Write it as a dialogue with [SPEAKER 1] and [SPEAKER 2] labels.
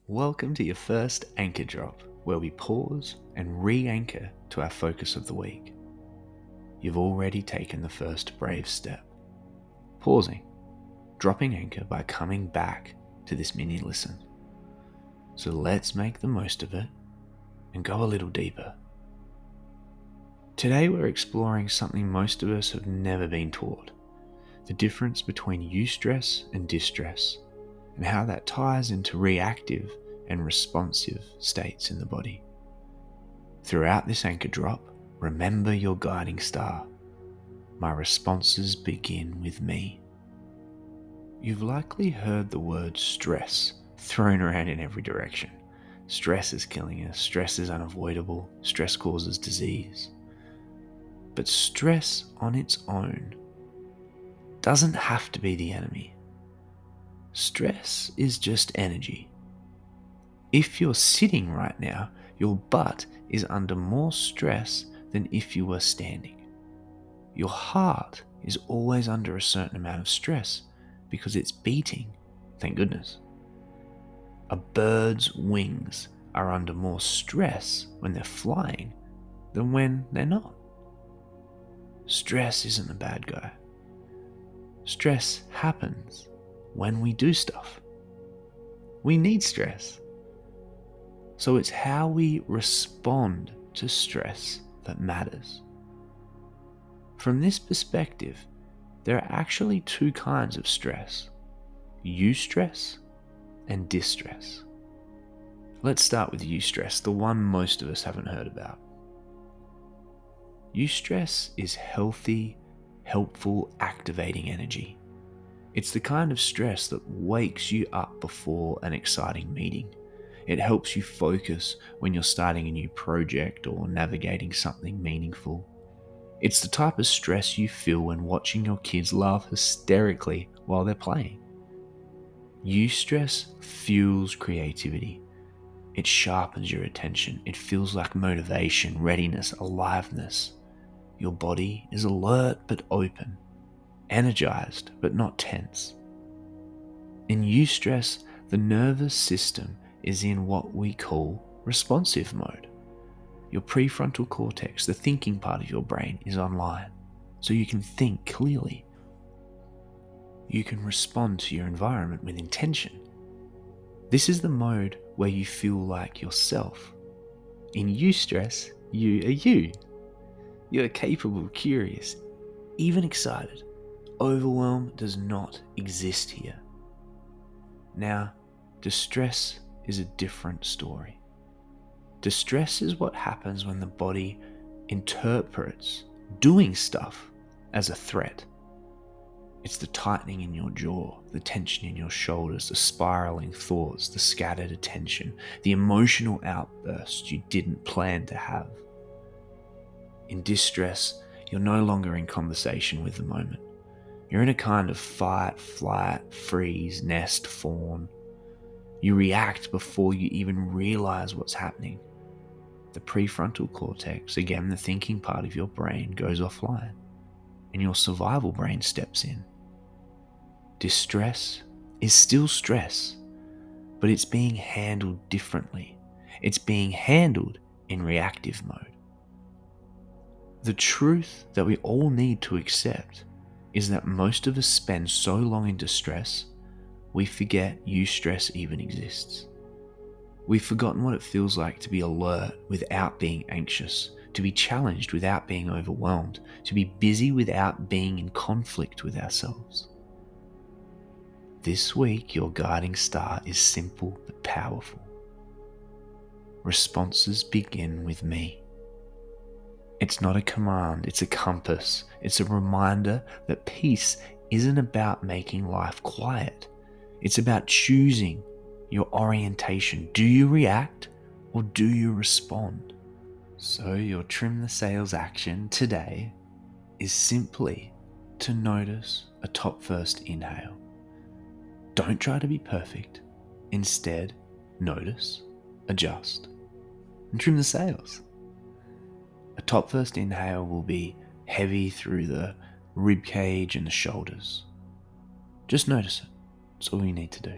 [SPEAKER 1] Welcome to your first anchor drop, where we pause and re-anchor to our focus of the week. You've already taken the first brave step. Pausing, dropping anchor by coming back to this mini listen. So let's make the most of it and go a little deeper. Today we're exploring something most of us have never been taught: the difference between eustress and distress, and how that ties into reactive and responsive states in the body. Throughout this anchor drop, remember your guiding star. My responses begin with me. You've likely heard the word stress thrown around in every direction. Stress is killing us, stress is unavoidable, stress causes disease. But stress on its own doesn't have to be the enemy. Stress is just energy. If you're sitting right now, your butt is under more stress than if you were standing. Your heart is always under a certain amount of stress because it's beating, thank goodness. A bird's wings are under more stress when they're flying than when they're not. Stress isn't the bad guy. Stress happens when we do stuff. We need stress. So it's how we respond to stress that matters. From this perspective, there are actually two kinds of stress: eustress and distress. Let's start with eustress, the one most of us haven't heard about. Eustress is healthy, helpful, activating energy. It's the kind of stress that wakes you up before an exciting meeting. It helps you focus when you're starting a new project or navigating something meaningful. It's the type of stress you feel when watching your kids laugh hysterically while they're playing. Eustress fuels creativity. It sharpens your attention. It feels like motivation, readiness, aliveness. Your body is alert but open, energized but not tense. In eustress, the nervous system is in what we call responsive mode. Your prefrontal cortex, the thinking part of your brain, is online, so you can think clearly. You can respond to your environment with intention. This is the mode where you feel like yourself. In eustress, you are you. You're capable, curious, even excited. Overwhelm does not exist here. Now, distress is a different story. Distress is what happens when the body interprets doing stuff as a threat. It's the tightening in your jaw, the tension in your shoulders, the spiraling thoughts, the scattered attention, the emotional outbursts you didn't plan to have. In distress, you're no longer in conversation with the moment. You're in a kind of fight, flight, freeze, nest, fawn. You react before you even realize what's happening. The prefrontal cortex, again the thinking part of your brain, goes offline, and your survival brain steps in. Distress is still stress, but it's being handled differently. It's being handled in reactive mode. The truth that we all need to accept is that most of us spend so long in distress, we forget eustress even exists. We've forgotten what it feels like to be alert without being anxious, to be challenged without being overwhelmed, to be busy without being in conflict with ourselves. This week, your guiding star is simple but powerful. Responses begin with me. It's not a command, it's a compass. It's a reminder that peace isn't about making life quiet. It's about choosing your orientation. Do you react or do you respond? So your trim the sails action today is simply to notice a top first inhale. Don't try to be perfect. Instead, notice, adjust, and trim the sails. A top first inhale will be heavy through the rib cage and the shoulders. Just notice it. That's all you need to do.